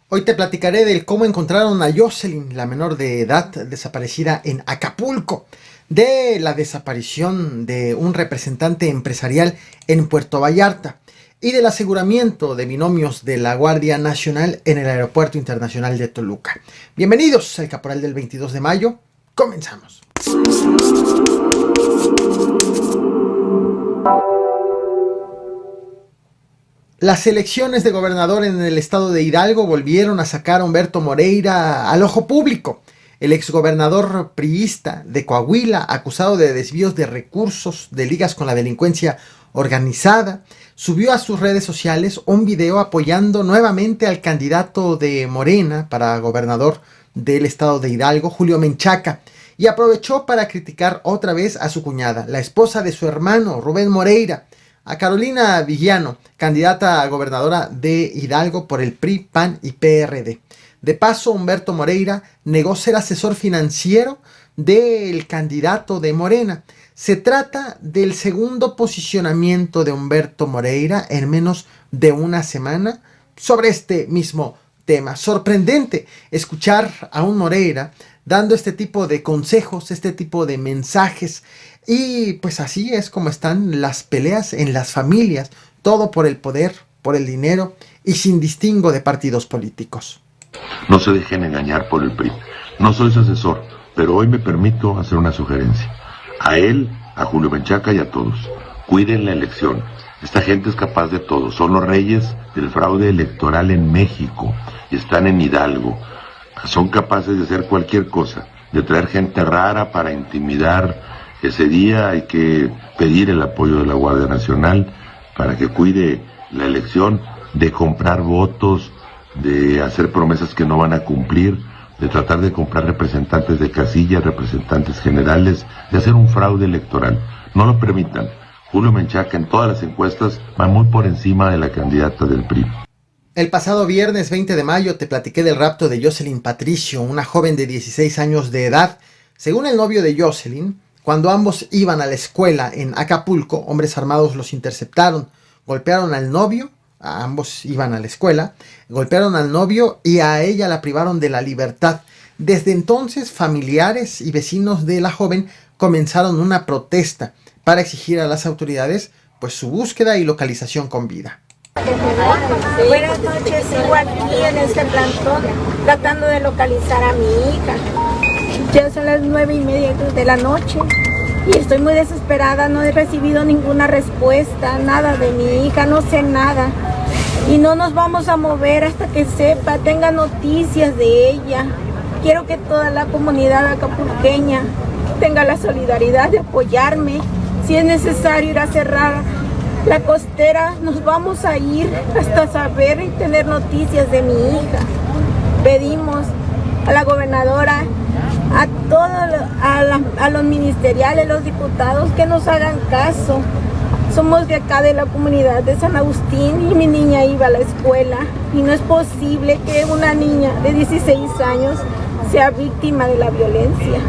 Hoy te platicaré del cómo encontraron a Jocelyn, la menor de edad desaparecida en Acapulco, de la desaparición de un representante empresarial en Puerto Vallarta y del aseguramiento de binomios de la Guardia Nacional en el Aeropuerto Internacional de Toluca. Bienvenidos al Caporal del 22 de mayo. Comenzamos. Las elecciones de gobernador en el estado de Hidalgo volvieron a sacar a Humberto Moreira al ojo público. El exgobernador priista de Coahuila, acusado de desvíos de recursos, de ligas con la delincuencia organizada, subió a sus redes sociales un video apoyando nuevamente al candidato de Morena para gobernador del estado de Hidalgo, Julio Menchaca, y aprovechó para criticar otra vez a su cuñada, la esposa de su hermano, Rubén Moreira, a Carolina Villano, candidata a gobernadora de Hidalgo por el PRI, PAN y PRD. De paso, Humberto Moreira negó ser asesor financiero del candidato de Morena. Se trata del segundo posicionamiento de Humberto Moreira en menos de una semana sobre este mismo tema. Sorprendente escuchar a un Moreira dando este tipo de consejos, este tipo de mensajes. Y pues así es como están las peleas en las familias, todo por el poder, por el dinero y sin distingo de partidos políticos. No se dejen engañar por el PRI. No soy su asesor, pero hoy me permito hacer una sugerencia. A él, a Julio Menchaca y a todos. Cuiden la elección. Esta gente es capaz de todo. Son los reyes del fraude electoral en México y están en Hidalgo. Son capaces de hacer cualquier cosa, de traer gente rara para intimidar. Ese día hay que pedir el apoyo de la Guardia Nacional para que cuide la elección, de comprar votos, de hacer promesas que no van a cumplir, de tratar de comprar representantes de casilla, representantes generales, de hacer un fraude electoral. No lo permitan. Julio Menchaca en todas las encuestas va muy por encima de la candidata del PRI. El pasado viernes 20 de mayo te platiqué del rapto de Jocelyn Patricio, una joven de 16 años de edad. Según el novio de Jocelyn, cuando ambos iban a la escuela en Acapulco, hombres armados los interceptaron, golpearon al novio, ambos iban a la escuela, golpearon al novio y a ella la privaron de la libertad. Desde entonces, familiares y vecinos de la joven comenzaron una protesta para exigir a las autoridades pues su búsqueda y localización con vida. Buenas noches, sigo aquí en este plantón tratando de localizar a mi hija. Ya son las 9:30 de la noche y estoy muy desesperada, no he recibido ninguna respuesta, nada de mi hija, no sé nada. Y no nos vamos a mover hasta que sepa, tenga noticias de ella. Quiero que toda la comunidad acapulqueña tenga la solidaridad de apoyarme. Si es necesario ir a cerrar la costera, nos vamos a ir hasta saber y tener noticias de mi hija. Pedimos a la gobernadora, a los ministeriales, los diputados, que nos hagan caso. Somos de acá de la comunidad de San Agustín y mi niña iba a la escuela y no es posible que una niña de 16 años sea víctima de la violencia.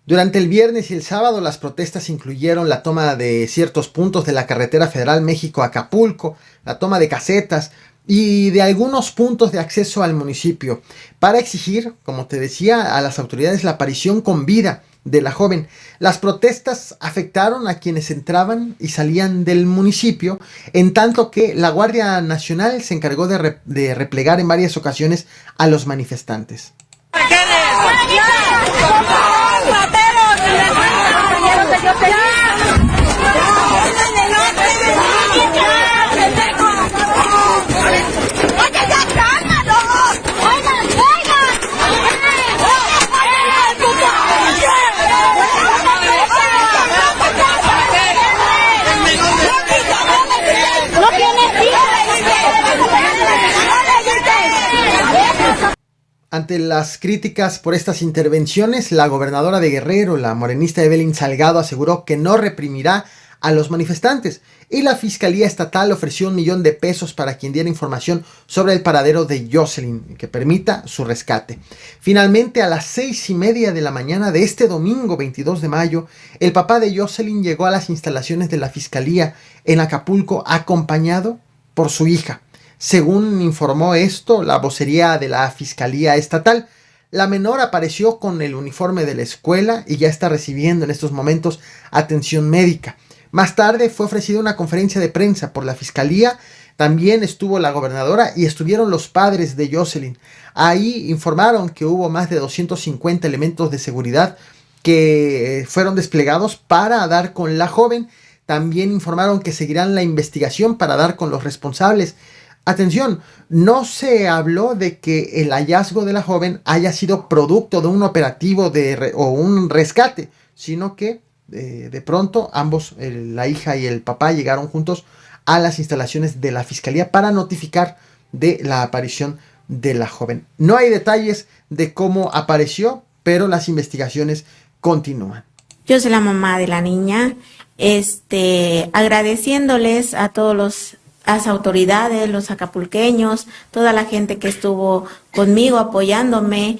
Durante el viernes y el sábado las protestas incluyeron la toma de ciertos puntos de la carretera federal México-Acapulco, la toma de casetas y de algunos puntos de acceso al municipio para exigir, como te decía, a las autoridades la aparición con vida de la joven. Las protestas afectaron a quienes entraban y salían del municipio, en tanto que la Guardia Nacional se encargó de replegar en varias ocasiones a los manifestantes. Ante las críticas por estas intervenciones, la gobernadora de Guerrero, la morenista Evelyn Salgado, aseguró que no reprimirá a los manifestantes y la Fiscalía Estatal ofreció $1 millón para quien diera información sobre el paradero de Jocelyn que permita su rescate. Finalmente, a las 6:30 de la mañana de este domingo 22 de mayo, el papá de Jocelyn llegó a las instalaciones de la Fiscalía en Acapulco acompañado por su hija. Según informó esto la vocería de la Fiscalía Estatal, la menor apareció con el uniforme de la escuela y ya está recibiendo en estos momentos atención médica. Más tarde fue ofrecida una conferencia de prensa por la Fiscalía. También estuvo la gobernadora y estuvieron los padres de Jocelyn. Ahí informaron que hubo más de 250 elementos de seguridad que fueron desplegados para dar con la joven. También informaron que seguirán la investigación para dar con los responsables. Atención, no se habló de que el hallazgo de la joven haya sido producto de un operativo o un rescate, sino que de pronto ambos, la hija y el papá, llegaron juntos a las instalaciones de la Fiscalía para notificar de la aparición de la joven. No hay detalles de cómo apareció, pero las investigaciones continúan. Yo soy la mamá de la niña, agradeciéndoles a todos las autoridades, los acapulqueños, toda la gente que estuvo conmigo apoyándome,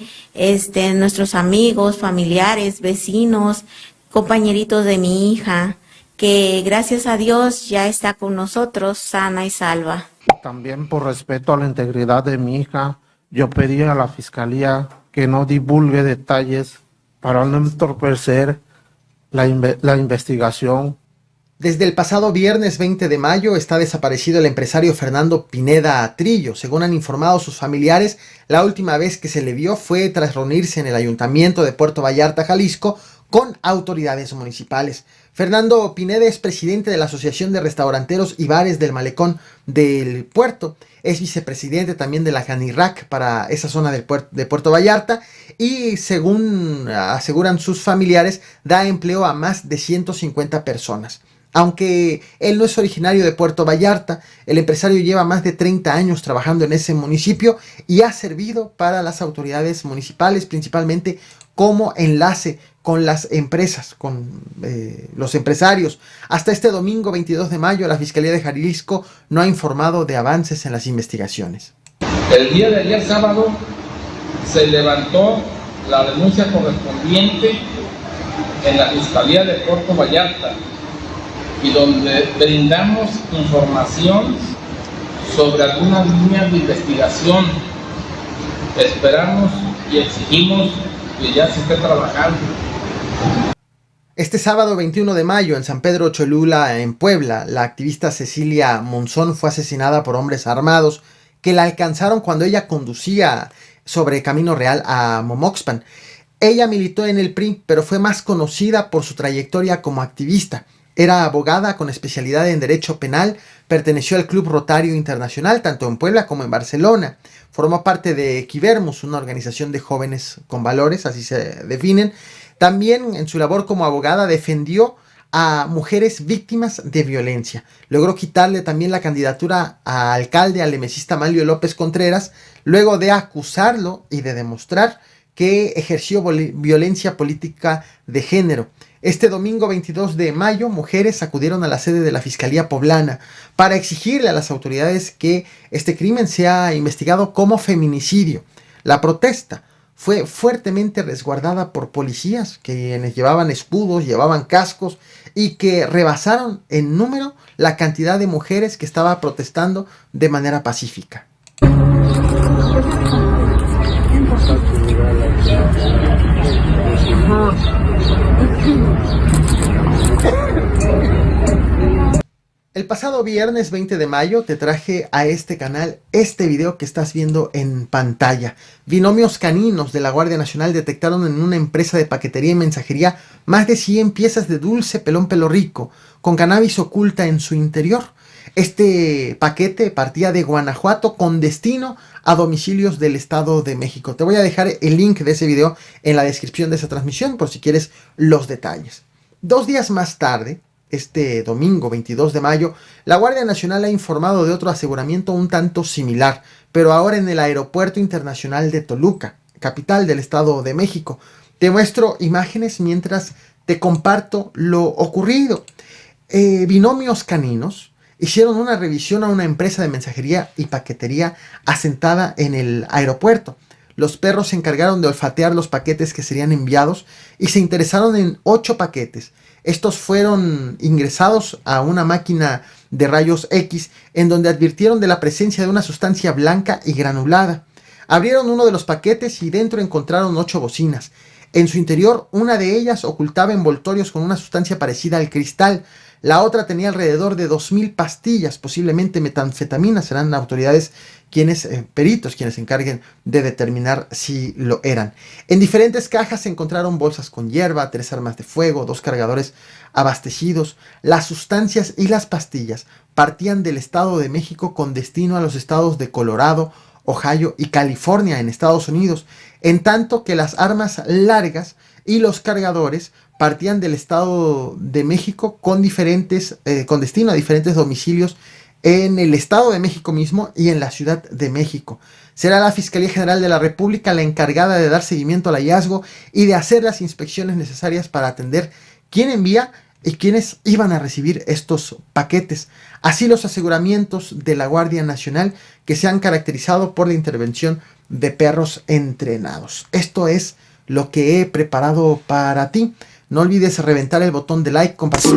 nuestros amigos, familiares, vecinos, compañeritos de mi hija, que gracias a Dios ya está con nosotros sana y salva. También por respeto a la integridad de mi hija, yo pedí a la Fiscalía que no divulgue detalles para no entorpecer la investigación. Desde el pasado viernes 20 de mayo está desaparecido el empresario Fernando Pineda Trillo. Según han informado sus familiares, la última vez que se le vio fue tras reunirse en el Ayuntamiento de Puerto Vallarta, Jalisco, con autoridades municipales. Fernando Pineda es presidente de la Asociación de Restauranteros y Bares del Malecón del Puerto. Es vicepresidente también de la Canirac para esa zona de Puerto Vallarta y, según aseguran sus familiares, da empleo a más de 150 personas. Aunque él no es originario de Puerto Vallarta, el empresario lleva más de 30 años trabajando en ese municipio y ha servido para las autoridades municipales, principalmente como enlace con las empresas, con los empresarios. Hasta este domingo 22 de mayo, la Fiscalía de Jalisco no ha informado de avances en las investigaciones. El día de ayer sábado se levantó la denuncia correspondiente en la Fiscalía de Puerto Vallarta y donde brindamos información sobre algunas líneas de investigación. Esperamos y exigimos que ya se esté trabajando. Este sábado 21 de mayo en San Pedro Cholula, en Puebla, la activista Cecilia Monzón fue asesinada por hombres armados que la alcanzaron cuando ella conducía sobre Camino Real a Momoxpan. Ella militó en el PRI, pero fue más conocida por su trayectoria como activista. Era abogada con especialidad en Derecho Penal, perteneció al Club Rotario Internacional, tanto en Puebla como en Barcelona. Formó parte de Equivermus, una organización de jóvenes con valores, así se definen. También en su labor como abogada defendió a mujeres víctimas de violencia. Logró quitarle también la candidatura a alcalde al lemecista Manlio López Contreras, luego de acusarlo y de demostrar que ejerció violencia política de género. Este domingo 22 de mayo, mujeres acudieron a la sede de la Fiscalía Poblana para exigirle a las autoridades que este crimen sea investigado como feminicidio. La protesta fue fuertemente resguardada por policías, quienes llevaban escudos, llevaban cascos y que rebasaron en número la cantidad de mujeres que estaba protestando de manera pacífica. El pasado viernes 20 de mayo te traje a este canal este video que estás viendo en pantalla. Binomios caninos de la Guardia Nacional detectaron en una empresa de paquetería y mensajería más de 100 piezas de dulce pelón pelo rico con cannabis oculta en su interior. Este paquete partía de Guanajuato con destino a domicilios del Estado de México. Te voy a dejar el link de ese video en la descripción de esa transmisión por si quieres los detalles. 2 días más tarde, este domingo 22 de mayo, la Guardia Nacional ha informado de otro aseguramiento un tanto similar, pero ahora en el Aeropuerto Internacional de Toluca, capital del Estado de México. Te muestro imágenes mientras te comparto lo ocurrido. Binomios caninos hicieron una revisión a una empresa de mensajería y paquetería asentada en el aeropuerto. Los perros se encargaron de olfatear los paquetes que serían enviados y se interesaron en 8 paquetes. Estos fueron ingresados a una máquina de rayos X, en donde advirtieron de la presencia de una sustancia blanca y granulada. Abrieron uno de los paquetes y dentro encontraron 8 bocinas. En su interior, una de ellas ocultaba envoltorios con una sustancia parecida al cristal. La otra tenía alrededor de 2000 pastillas, posiblemente metanfetamina. Serán autoridades peritos quienes se encarguen de determinar si lo eran. En diferentes cajas se encontraron bolsas con hierba, 3 armas de fuego, 2 cargadores abastecidos. Las sustancias y las pastillas partían del Estado de México con destino a los estados de Colorado, Ohio y California en Estados Unidos, en tanto que las armas largas y los cargadores partían del Estado de México con destino a diferentes domicilios en el Estado de México mismo y en la Ciudad de México. Será la Fiscalía General de la República la encargada de dar seguimiento al hallazgo y de hacer las inspecciones necesarias para atender quién envía y quiénes iban a recibir estos paquetes. Así los aseguramientos de la Guardia Nacional, que se han caracterizado por la intervención de perros entrenados. Esto es lo que he preparado para ti. No olvides reventar el botón de like, compartir.